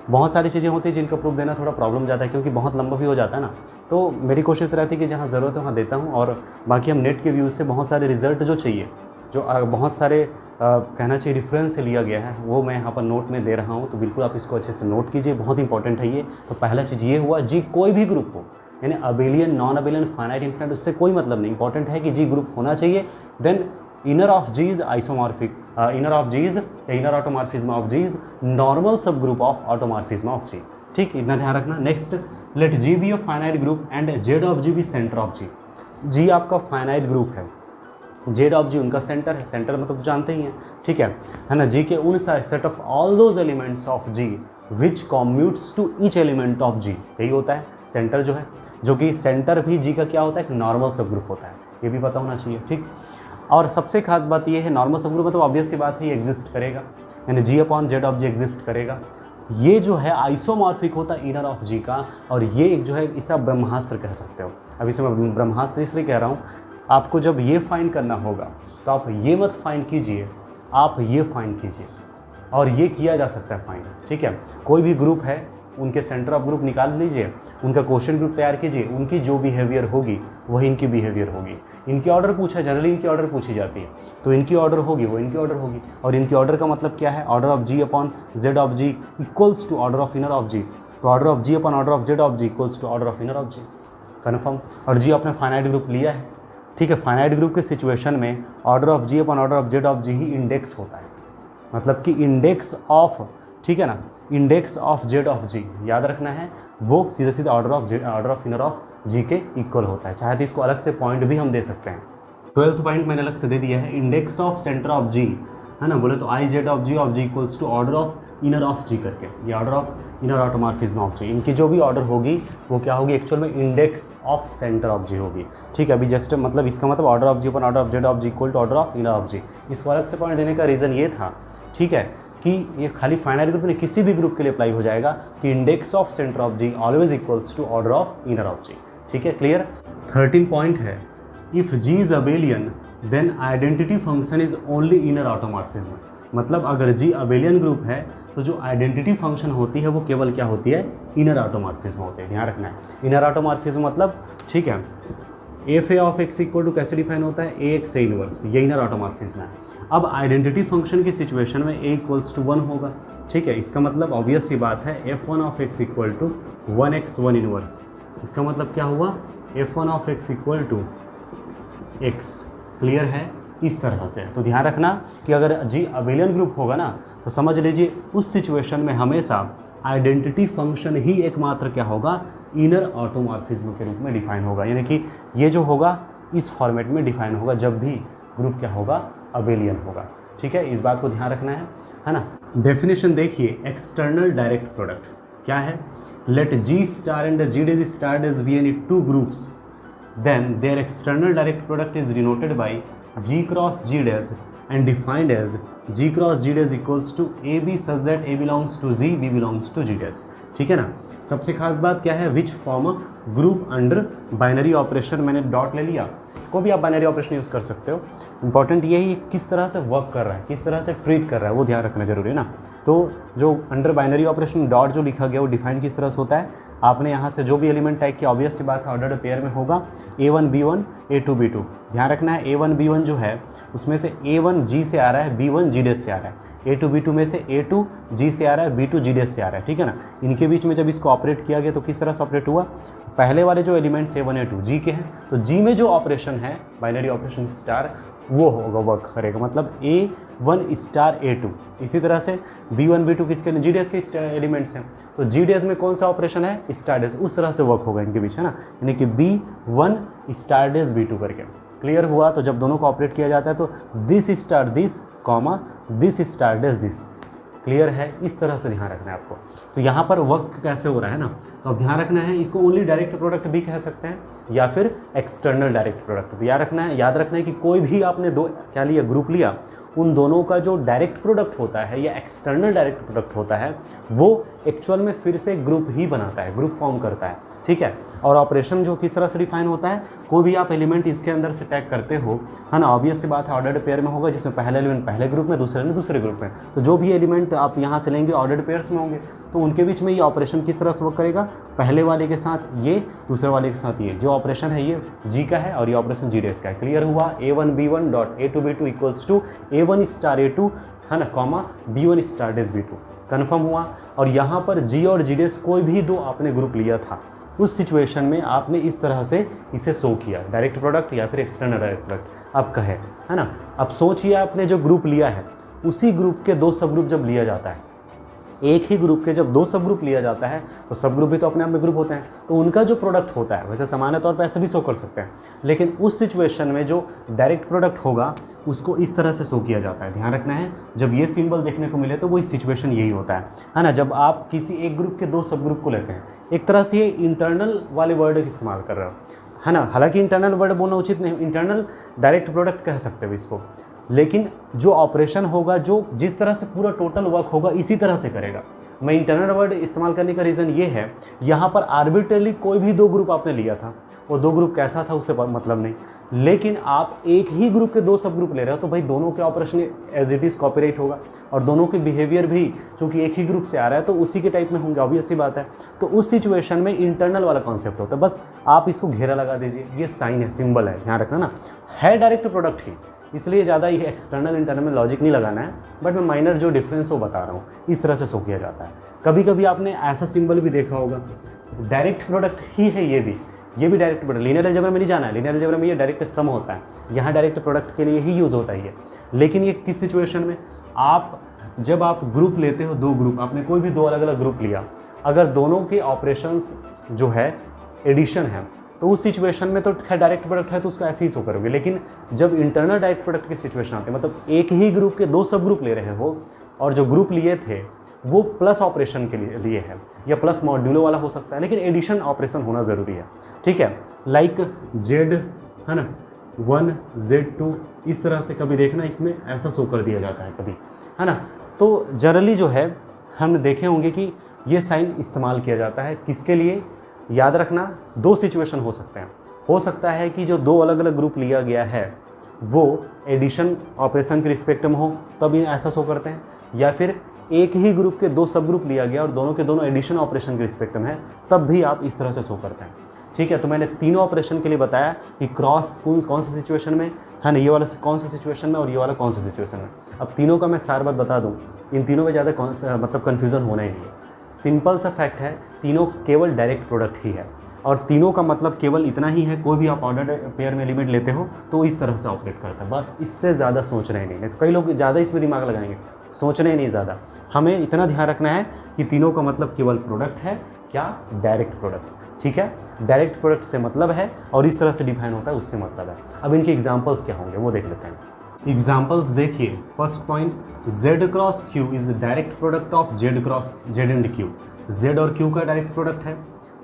बहुत सारी चीज़ें होती हैं जिनका प्रूफ देना थोड़ा प्रॉब्लम जाता है क्योंकि बहुत लंबा भी हो जाता है ना, तो मेरी कोशिश रहती है कि जहाँ ज़रूरत है वहाँ देता हूँ। और बाकी हम नेट के व्यूज़ से बहुत सारे रिजल्ट जो चाहिए, जो बहुत सारे कहना चाहिए रेफरेंस से लिया गया है, वो मैं यहाँ पर नोट में दे रहा हूँ, तो बिल्कुल आप इसको अच्छे से नोट कीजिए, बहुत इंपॉर्टेंट है ये। तो पहला चीज़ ये हुआ, जी कोई भी ग्रुप हो, यानी abelian, non abelian, finite, infinite, उससे कोई मतलब नहीं, इंपॉर्टेंट है कि जी ग्रुप होना चाहिए। Then inner of G is isomorphic, inner of G is inner automorphism of G is normal subgroup of automorphism of G. ठीक, इतना ध्यान रखना। Next, let G be a finite group and Z of G be centre of G. G आपका finite group है, Z of G उनका centre है, centre मतलब जानते ही हैं, ठीक है ना। जी के उन set of all those elements of G which commutes to each element of G, यही होता है सेंटर जो है, जो कि सेंटर भी जी का क्या होता है, एक नॉर्मल सब ग्रुप होता है, ये भी पता होना चाहिए। ठीक, और सबसे खास बात ये है नॉर्मल सब ग्रुप मतलब ऑब्वियस सी बात है ये एग्जिस्ट करेगा, यानी G upon Z of G exist करेगा। ये जो है आइसोमॉर्फिक होता है इनर ऑफ जी का, और ये एक जो है इसे आप ब्रह्मास्त्र कह सकते हो। अब इसे मैं ब्रह्मास्त्र इसलिए कह रहा हूँ, आपको जब ये फाइंड करना होगा तो आप ये मत फाइंड कीजिए, आप ये फाइंड कीजिए, और ये किया जा सकता है फाइंड। ठीक है, कोई भी ग्रुप है उनके सेंटर ऑफ ग्रुप निकाल लीजिए, उनका क्वेश्चन ग्रुप तैयार कीजिए, उनकी जो बिहेवियर होगी वही इनकी बिहेवियर होगी। इनकी ऑर्डर पूछा, जनरली इनकी ऑर्डर पूछी जाती है, तो इनकी ऑर्डर होगी वो इनकी ऑर्डर होगी। और इनकी ऑर्डर का मतलब क्या है, order of G upon Z of G equals to order of inner of G, तो order of G upon order of Z of G equals to order of inner of G, confirm. और G आपने finite group लिया है, ठीक है, finite group के situation में order of G upon order of Z of G ही index होता है, मतलब कि इंडेक्स ऑफ, ठीक है ना, इंडेक्स ऑफ जेड ऑफ जी याद रखना है, वो सीधे सीधे ऑर्डर ऑफ इनर ऑफ जी के इक्वल होता है। चाहे तो इसको अलग से पॉइंट भी हम दे सकते हैं। 12th पॉइंट मैंने अलग से दे दिया है, index of centre of G, है ना, बोले तो I Z of G equals to order of inner of G करके, ये order of inner automorphism of G, इनकी जो भी ऑर्डर होगी वो क्या होगी, एक्चुअल में index of centre of G होगी। ठीक है, अभी जस्ट मतलब इसका मतलब order of G upon order of Z of G equal to order of inner of G. इसको अलग से पॉइंट देने का रीज़न ये था, ठीक है, कि ये खाली फाइनाइट ग्रुप में किसी भी ग्रुप के लिए अप्लाई हो जाएगा कि index of centre of G always equals to order of inner of G. ठीक है, क्लियर। 13 पॉइंट है, if G is abelian then identity function is only inner automorphism, मतलब अगर जी अबेलियन ग्रुप है तो जो आइडेंटिटी फंक्शन होती है वो केवल क्या होती है, इनर ऑटोमॉर्फिज्म होते हैं। ध्यान रखना है, इनर ऑटोमॉर्फिज्म मतलब, ठीक है, f a of x equal to कैसे डिफाइन होता है, ए एक्स ए इनवर्स, ये इनर ऑटोमॉर्फिज्म है। अब आइडेंटिटी फंक्शन की सिचुएशन में ए इक्वल्स टू 1 होगा, ठीक है। इसका मतलब ऑब्वियस सी बात है f one of x equal to 1x 1 inverse. इसका मतलब क्या हुआ, f one of x equal to x. Clear है, इस तरह से। तो ध्यान रखना कि अगर जी अबेलियन ग्रुप होगा ना, तो समझ लीजिए उस सिचुएशन में हमेशा आइडेंटिटी फंक्शन ही एकमात्र क्या होगा, इनर ऑटोमॉर्फिज्म के रूप में डिफाइन होगा। यानी कि ये जो होगा इस फॉर्मेट में डिफाइन होगा जब भी ग्रुप क्या होगा, अबेलियन होगा, ठीक है। इस बात को ध्यान रखना है ना। डेफिनेशन देखिए, एक्सटर्नल डायरेक्ट प्रोडक्ट क्या है, let G star and G dash star dash be any two groups, then their external direct product is denoted by G cross G dash and defined as G cross G dash equals to AB such that A belongs to Z, B belongs to G dash, ठीक है ना। सबसे खास बात क्या है, which form group under binary operation, मैंने dot ले लिया, को भी आप बाइनरी ऑपरेशन यूज़ कर सकते हो। इंपॉर्टेंट ये ही किस तरह से वर्क कर रहा है, किस तरह से ट्रीट कर रहा है, वो ध्यान रखना जरूरी है ना। तो जो अंडर बाइनरी ऑपरेशन डॉट जो लिखा गया वो डिफाइन किस तरह से होता है, आपने यहाँ से जो भी एलिमेंट टाइप किया ऑब्वियस सी बात है ऑर्डर्ड पेयर में होगा, A1 B1 A2 B2। ध्यान रखना है A1 B1 जो है उसमें से A1 G से आ रहा है, B1 G डैश से आ रहा है, A2 B2 में से A2 G से आ रहा है, B2 G डैश से आ रहा है, ठीक है ना। इनके बीच में जब इसको ऑपरेट किया गया तो किस तरह से ऑपरेट हुआ, पहले वाले जो एलिमेंट्स A1 A2 G के हैं, तो G में जो ऑपरेशन है बाइनरी ऑपरेशन स्टार वो होगा, वर्क करेगा, मतलब A1 स्टार A2। इसी तरह से B1 B2 किसके G डैश के एलिमेंट्स हैं, तो G डैश में कौन सा ऑपरेशन है, स्टार डैश, उस तरह से वर्क होगा इनके बीच, है ना। यानी कि B1 स्टार डैश B2 करके। क्लियर हुआ। तो जब दोनों को ऑपरेट किया जाता है तो this star this comma this star dash this. Clear है, इस तरह से ध्यान रखना है आपको। तो यहाँ पर वर्क कैसे हो रहा है ना, तो अब ध्यान रखना है, इसको ओनली डायरेक्ट प्रोडक्ट भी कह सकते हैं या फिर एक्सटर्नल डायरेक्ट प्रोडक्ट। तो याद रखना है कि कोई भी आपने दो क्या लिया, ग्रुप लिया, उन दोनों का जो डायरेक्ट प्रोडक्ट होता है या एक्सटर्नल डायरेक्ट प्रोडक्ट होता है वो एक्चुअल में फिर से ग्रुप ही बनाता है, ग्रुप फॉर्म करता है, ठीक है। और ऑपरेशन जो किस तरह से डिफाइन होता है, कोई भी आप एलिमेंट इसके अंदर से टैग करते हो, है ना, ऑब्वियस सी बात है ऑर्डर्ड पेयर में होगा, जिसमें पहला एलिमेंट पहले ग्रुप में, दूसरे एलिमेंट दूसरे ग्रुप में। तो जो भी एलिमेंट आप यहाँ से लेंगे ऑर्डर्ड पेयर्स में होंगे, तो उनके बीच में ये ऑपरेशन किस तरह से वर्क करेगा, पहले वाले के साथ ये, दूसरे वाले के साथ ये। जो ऑपरेशन है ये जी का है और ये ऑपरेशन जी डैश का है। क्लियर हुआ। A1 B1 dot A2 B2 equals to A1 star A2, है ना, comma B1 star dash B2। Confirm हुआ। और यहाँ पर जी और जी डैश कोई भी दो आपने ग्रुप लिया था, उस सिचुएशन में आपने इस तरह से इसे शो किया, डायरेक्ट प्रोडक्ट या फिर एक्सटर्नल डायरेक्ट प्रोडक्ट आप कहे, है ना। अब सोचिए आपने जो ग्रुप लिया है, उसी ग्रुप के दो सब ग्रुप जब लिया जाता है, एक ही ग्रुप के जब दो सब ग्रुप लिया जाता है तो सब ग्रुप भी तो अपने आप में ग्रुप होते हैं, तो उनका जो प्रोडक्ट होता है वैसे सामान्य तौर पर ऐसे भी शो कर सकते हैं, लेकिन उस सिचुएशन में जो डायरेक्ट प्रोडक्ट होगा उसको इस तरह से शो किया जाता है। ध्यान रखना है, जब ये सिंबल देखने को मिले तो वो सिचुएशन यही होता है ना। जब आप किसी एक ग्रुप के दो सब ग्रुप को लेते हैं, एक तरह से ये इंटरनल वाले वर्ड का इस्तेमाल कर रहे हो, है ना। हालांकि इंटरनल वर्ड बोलना उचित नहीं, इंटरनल डायरेक्ट प्रोडक्ट कह सकते हो इसको, लेकिन जो ऑपरेशन होगा, जो जिस तरह से पूरा टोटल वर्क होगा इसी तरह से करेगा। मैं इंटरनल वर्ड इस्तेमाल करने का रीज़न ये है, यहाँ पर आर्बिट्रली कोई भी दो ग्रुप आपने लिया था, वो दो ग्रुप कैसा था उससे मतलब नहीं, लेकिन आप एक ही ग्रुप के दो सब ग्रुप ले रहे हो तो भाई दोनों के ऑपरेशन एज इट इज़ कॉपीराइट होगा और दोनों के बिहेवियर भी चूँकि एक ही ग्रुप से आ रहा है तो उसी के टाइप में होंगे, ऑब्वियस सी बात है। तो उस सिचुएशन में इंटरनल वाला कॉन्सेप्ट होता है, बस आप इसको घेरा लगा दीजिए, ये साइन है, सिंबल है, ध्यान रखना ना, है डायरेक्ट प्रोडक्ट ही, इसलिए ज़्यादा ये एक्सटर्नल इंटरनल में लॉजिक नहीं लगाना है, बट मैं माइनर जो डिफरेंस वो बता रहा हूँ, इस तरह से शो किया जाता है। कभी कभी आपने ऐसा सिंबल भी देखा होगा, डायरेक्ट प्रोडक्ट ही है ये भी डायरेक्ट प्रोडक्ट, लीनियर अलजेब्रा में नहीं जाना है, लीनियर अलजेब्रा में ये डायरेक्ट सम होता है, यहाँ डायरेक्ट प्रोडक्ट के लिए ही यूज़ होता है ये। लेकिन ये किस सिचुएशन में, जब आप ग्रुप लेते हो, दो ग्रुप, आपने कोई भी दो अलग अलग ग्रुप लिया, अगर दोनों के ऑपरेशंस जो है एडिशन है तो उस सिचुएशन में तो खैर डायरेक्ट प्रोडक्ट है तो उसको ऐसे ही शो करोगे। लेकिन जब इंटरनल डायरेक्ट प्रोडक्ट की सिचुएशन आती है, मतलब एक ही ग्रुप के दो सब ग्रुप ले रहे हो और जो ग्रुप लिए थे वो प्लस ऑपरेशन के लिए है या प्लस मॉड्यूलो वाला हो सकता है, लेकिन एडिशन ऑपरेशन होना ज़रूरी है, ठीक है। लाइक जेड, है ना, 1 Z2, इस तरह से कभी देखना इसमें ऐसा शो कर दिया जाता है कभी, है ना। तो जनरली जो है हमने देखे होंगे कि ये साइन इस्तेमाल किया जाता है किसके लिए, याद रखना दो सिचुएशन हो सकते हैं। हो सकता है कि जो दो अलग अलग ग्रुप लिया गया है वो एडिशन ऑपरेशन के रिस्पेक्ट में हो तब ये ऐसा शो करते हैं, या फिर एक ही ग्रुप के दो सब ग्रुप लिया गया और दोनों के दोनों एडिशन ऑपरेशन के रिस्पेक्ट में है तब भी आप इस तरह से शो करते हैं। ठीक है। तो मैंने तीनों ऑपरेशन के लिए बताया कि क्रॉस कौन सी सिचुएशन में है ना, ये वाला कौन सी सिचुएशन में और ये वाला कौन सी सिचुएशन में। अब तीनों का मैं सार बात बता दूँ, इन तीनों में ज़्यादा मतलब कन्फ्यूज़न होना ही नहीं है। सिंपल सा फैक्ट है, तीनों केवल डायरेक्ट प्रोडक्ट ही है और तीनों का मतलब केवल इतना ही है, कोई भी आप ऑर्डर्ड पेयर में एलिमेंट लेते हो तो इस तरह से ऑपरेट करता है, बस इससे ज़्यादा सोच रहे नहीं है। कई लोग ज़्यादा इसमें दिमाग लगाएंगे, सोचना ही नहीं ज़्यादा। हमें इतना ध्यान रखना है कि तीनों का मतलब केवल प्रोडक्ट है, क्या, डायरेक्ट प्रोडक्ट। ठीक है, डायरेक्ट प्रोडक्ट से मतलब है और इस तरह से डिफाइन होता है, उससे मतलब है। अब इनके एग्जाम्पल्स क्या होंगे वो देख लेते हैं। एग्जाम्पल्स देखिए, first point, Z cross Q is direct product of Z and Q। Z और Q का डायरेक्ट प्रोडक्ट है।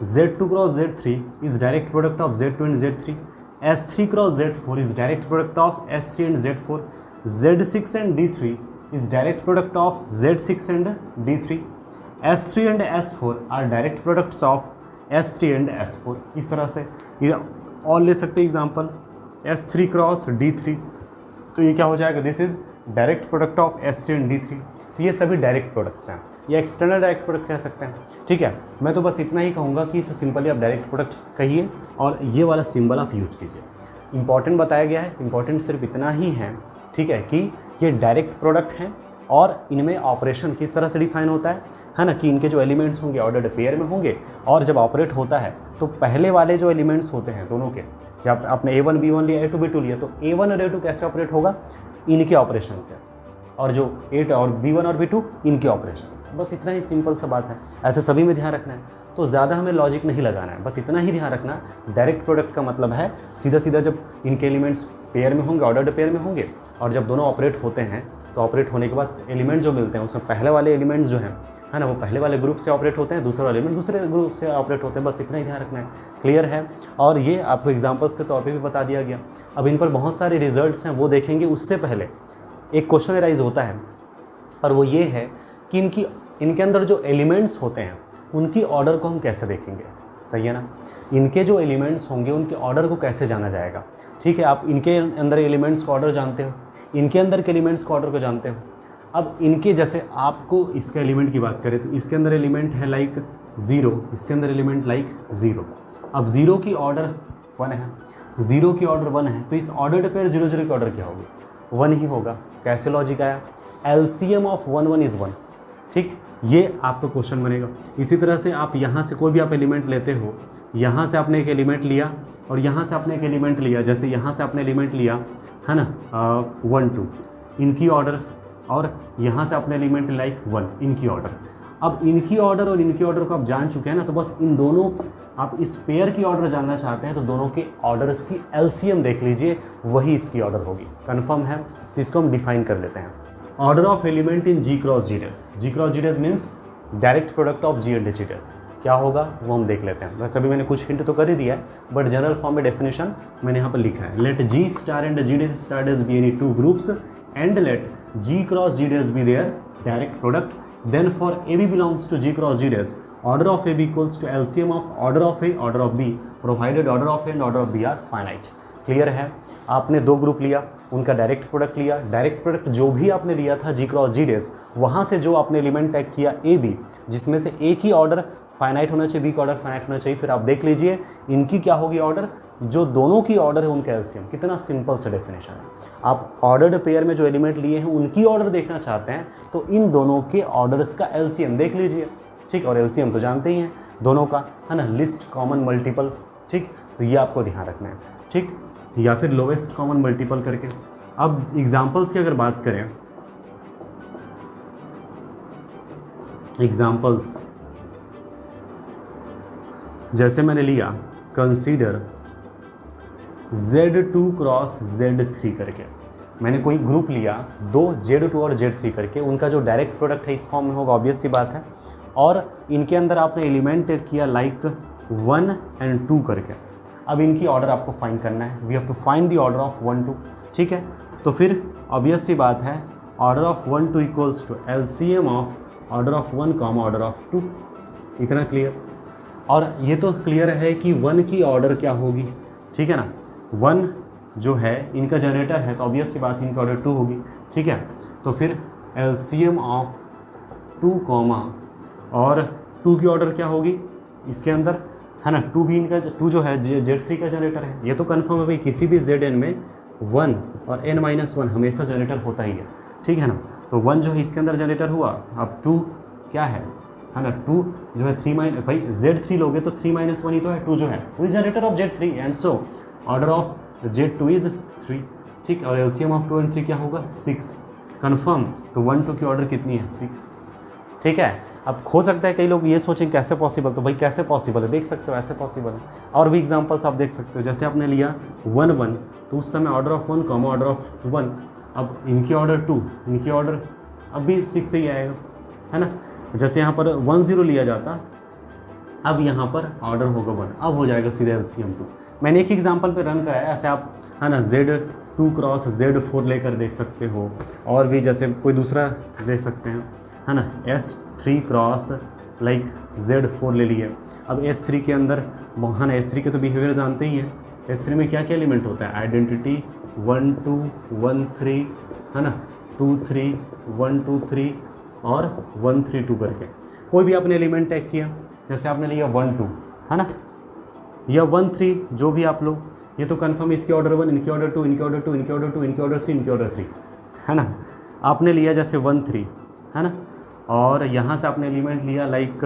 Z2 cross Z3 is direct product of Z2 and Z3। S3 cross Z4 is direct product of S3 and Z4। Z6 and D3 is direct product of Z6 and D3। S3 and S4 are direct products of S3 and S4। इस तरह से ये और ले सकते हैं example, S3 cross D3, तो ये क्या हो जाएगा, this is direct product of S3 and D3। तो ये सभी डायरेक्ट प्रोडक्ट्स हैं, ये एक्सटर्नल डायरेक्ट प्रोडक्ट कह सकते हैं। ठीक है, मैं तो बस इतना ही कहूँगा कि इसे सिंपली आप डायरेक्ट प्रोडक्ट्स कहिए और ये वाला सिंबल आप यूज कीजिए। इंपॉर्टेंट बताया गया है, इंपॉर्टेंट सिर्फ इतना ही है, ठीक है, कि ये डायरेक्ट प्रोडक्ट हैं और इनमें ऑपरेशन किस तरह से डिफाइन होता है ना, कि इनके जो एलिमेंट्स होंगे ऑर्डर्ड पेयर में होंगे और जब ऑपरेट होता है तो पहले वाले जो एलिमेंट्स होते हैं दोनों के, जब आपने A1 B1 लिया, A2 B2 लिया, तो A1 और A2 कैसे ऑपरेट होगा, इनके ऑपरेशन से, और जो A और B1 और B2 इनके ऑपरेशन से। बस इतना ही सिंपल सा बात है, ऐसे सभी में ध्यान रखना है। तो ज़्यादा हमें लॉजिक नहीं लगाना है, बस इतना ही ध्यान रखना, डायरेक्ट प्रोडक्ट का मतलब है सीधा सीधा जब इनके एलिमेंट्स पेयर में होंगे, ऑर्डर्ड पेयर में होंगे, और जब दोनों ऑपरेट होते हैं तो ऑपरेट होने के बाद एलिमेंट जो मिलते हैं उसमें पहले वाले एलिमेंट्स जो हैं, है ना, वो पहले वाले ग्रुप से ऑपरेट होते हैं, दूसरे वाले एलिमेंट दूसरे ग्रुप से ऑपरेट होते हैं। बस इतना ही ध्यान रखना है, क्लियर है। और ये आपको एग्जांपल्स के तौर पे भी बता दिया गया। अब इन पर बहुत सारे रिजल्ट्स हैं, वो देखेंगे। उससे पहले एक क्वेश्चन एराइज होता है और वो ये है कि इनके अंदर जो एलिमेंट्स होते हैं उनकी ऑर्डर को हम कैसे देखेंगे, सही है ना। इनके जो एलिमेंट्स होंगे उनके ऑर्डर को कैसे जाना जाएगा। ठीक है, आप इनके अंदर एलिमेंट्स को ऑर्डर जानते हो, इनके अंदर के एलिमेंट्स को ऑर्डर को जानते हो। अब इनके जैसे आपको इसके एलिमेंट की बात करें तो इसके अंदर एलिमेंट है लाइक 0, इसके अंदर एलिमेंट लाइक 0। अब 0 की ऑर्डर 1 है, 0 की ऑर्डर 1 है, तो इस ऑर्डर्ड पेयर 0 0 की ऑर्डर क्या होगी, 1 ही होगा। कैसे लॉजिक आया, LCM ऑफ 1 1 इज़ 1। ठीक, ये आपका क्वेश्चन बनेगा। इसी तरह से आप यहाँ से कोई भी आप एलिमेंट लेते हो, यहाँ से आपने एक एलिमेंट लिया और यहाँ से आपने एक एलिमेंट लिया, जैसे यहाँ से आपने एलिमेंट लिया है ना 1 2, इनकी ऑर्डर, और यहाँ से आपने एलिमेंट लाइक 1, इनकी ऑर्डर। अब इनकी ऑर्डर और इनकी ऑर्डर को आप जान चुके हैं ना, तो बस इन दोनों, आप इस पेयर की ऑर्डर जानना चाहते हैं तो दोनों के ऑर्डर्स की LCM देख लीजिए, वही इसकी ऑर्डर होगी। कन्फर्म है, तो इसको हम डिफाइन कर लेते हैं। Order of element in G cross G dash. G cross G dash means direct product of G and G dash. क्या होगा वो हम देख लेते हैं। वैसे अभी मैंने कुछ हिंट तो कर ही दिया है, बट जनरल फॉर्म में डेफिनेशन मैंने यहाँ पर लिखा है। Let G star and G dash star dash be any 2 groups and let G cross G dash be their direct product, then for AB belongs to G cross G dash order of AB equals to LCM of order of A order of B provided order of A and order of B are finite. Clear है। आपने 2 group लिया, उनका direct product लिया, direct product जो भी आपने लिया था G क्रॉस G डैश, वहाँ से जो आपने एलिमेंट टैग किया AB, जिसमें से A की ऑर्डर फाइनाइट होना चाहिए, B का ऑर्डर फाइनाइट होना चाहिए। फिर आप देख लीजिए इनकी क्या होगी ऑर्डर, जो दोनों की ऑर्डर है उनका LCM। कितना सिंपल सा डेफिनेशन है। आप ऑर्डर्ड पेयर में जो एलिमेंट लिए हैं उनकी ऑर्डर देखना चाहते हैं तो इन दोनों के ऑर्डर्स का LCM देख लीजिए। ठीक, और LCM तो जानते ही हैं दोनों का, है ना, लिस्ट कॉमन मल्टीपल। ठीक, तो ये आपको ध्यान रखना है। ठीक, या फिर लोवेस्ट कॉमन मल्टीपल करके। अब एग्जाम्पल्स की अगर बात करें, एग्जाम्पल्स जैसे मैंने लिया, कंसीडर Z2 क्रॉस Z3 करके, मैंने कोई ग्रुप लिया 2 Z2 और Z3 करके, उनका जो डायरेक्ट प्रोडक्ट है इस फॉर्म में होगा, ऑब्वियस सी बात है। और इनके अंदर आपने एलिमेंट किया लाइक 1 एंड 2 करके। अब इनकी ऑर्डर आपको फाइंड करना है, we have to find the order of 1 2। ठीक है, तो फिर ऑब्वियस सी बात है, order of 1 2 equals to LCM of order of 1 comma order of 2। इतना क्लियर। और ये तो क्लियर है कि 1 की ऑर्डर क्या होगी, ठीक है ना। 1 जो है इनका जनरेटर है तो ऑब्वियस सी बात, इनकी ऑर्डर 2 होगी। ठीक है, तो फिर LCM ऑफ 2 कॉमा और 2 की ऑर्डर क्या होगी, इसके अंदर है ना। टू भी इनका, टू जो है Z3 का जनरेटर है, ये तो कन्फर्म है भाई, किसी भी Zn में 1 और n-1 हमेशा जनरेटर होता ही है, ठीक है ना। तो 1 जो है इसके अंदर जनरेटर हुआ, अब 2 क्या है ना, 2 जो है 3 भाई Z3 लोगे तो 3-1 ही तो है, 2 जो है वो is generator of Z3 and so order of Z2 is 3, ठीक। और LCM ऑफ 2 एंड 3 क्या होगा 6, कन्फर्म। तो 1 2 की ऑर्डर कितनी है 6, ठीक है। अब हो सकता है कई लोग ये सोचें कैसे पॉसिबल, तो भाई कैसे पॉसिबल है, देख सकते हो ऐसे पॉसिबल है। और भी एग्जांपल्स आप देख सकते हो, जैसे आपने लिया 1 1 तो उस समय order of 1 comma order of 1, अब इनकी ऑर्डर 2, इनकी ऑर्डर अब भी 6 से ही आएगा, है ना। जैसे यहाँ पर 1 0 लिया जाता, अब यहाँ पर ऑर्डर होगा 1, अब हो जाएगा सीधे LCM 2। मैंने एक एग्जाम्पल पे रन कराया, ऐसे आप है ना Z2 क्रॉस Z4 लेकर देख सकते हो, और भी जैसे कोई दूसरा ले सकते हैं, है ना, S3 क्रॉस लाइक Z4 ले लिए। अब S3 के अंदर है ना, S3 के तो बिहेवियर जानते ही हैं, S3 में क्या क्या एलिमेंट होता है, आइडेंटिटी 1 2 1 3, है ना, 2 3 1 2 3 और 1 3 2 करके कोई भी आपने एलिमेंट टैग किया, जैसे आपने लिया 1 2, है ना, या 1 3 जो भी आप लो, ये तो कन्फर्म इसकी ऑर्डर 1, इनकी ऑर्डर 2, इनकी ऑर्डर 2, इनकी ऑर्डर 2, इनकी ऑर्डर 3, इनकी ऑर्डर 3, है ना। आपने लिया जैसे 1 3, है ना, और यहाँ से आपने एलिमेंट लिया लाइक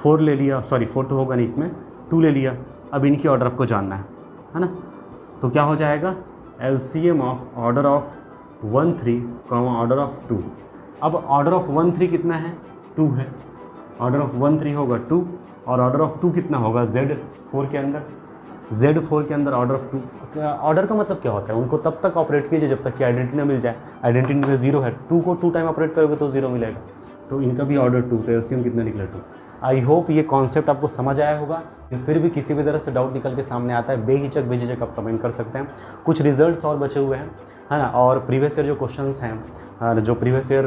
4 ले लिया, सॉरी 4 तो होगा नहीं इसमें, 2 ले लिया। अब इनकी ऑर्डर आपको जानना है ना, तो क्या हो जाएगा LCM of order of 1 3 comma order of 2। अब ऑर्डर ऑफ 1 3 कितना है 2 है, ऑर्डर ऑफ 1 3 होगा 2, और ऑर्डर ऑफ 2 कितना होगा Z4 के अंदर, Z4 के अंदर ऑर्डर ऑफ 2। ऑर्डर का मतलब क्या होता है, उनको तब तक ऑपरेट कीजिए जब तक कि आइडेंटिटी ना मिल जाए। आइडेंटिटी में 0 है, 2 को 2 टाइम ऑपरेट करोगे तो 0 मिलेगा, तो इनका भी ऑर्डर 2, तो LCM कितना निकला 2। आई होप ये कॉन्सेप्ट आपको समझ आया होगा। फिर भी किसी भी तरह से डाउट निकल के सामने आता है, बेझिझक आप कमेंट कर सकते हैं। कुछ रिजल्ट्स और बचे हुए हैं, है ना, और प्रीवियस ईयर जो क्वेश्चंस हैं, जो प्रीवियस ईयर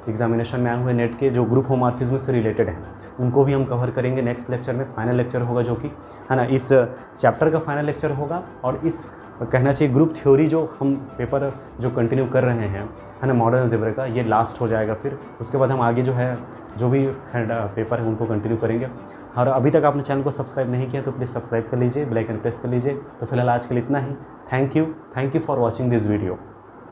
एग्जामिनेशन में आए हुए नेट के, जो ग्रुप होमोमॉर्फिज्म से रिलेटेड हैं, उनको भी हम कवर करेंगे नेक्स्ट लेक्चर में। फाइनल लेक्चर होगा जो कि, है ना, इस चैप्टर का फाइनल लेक्चर होगा, और इस कहना चाहिए ग्रुप थ्योरी जो हम पेपर जो कंटिन्यू कर रहे हैं, है ना, मॉडर्न अलजेब्रा का, ये लास्ट हो जाएगा। फिर उसके बाद हम आगे जो है जो भी पेपर है उनको कंटिन्यू करेंगे। और अभी तक आपने चैनल को सब्सक्राइब नहीं किया तो प्लीज़ सब्सक्राइब कर लीजिए, बेल आइकन प्रेस कर लीजिए। तो फिलहाल आज के लिए इतना ही। Thank you for watching this video.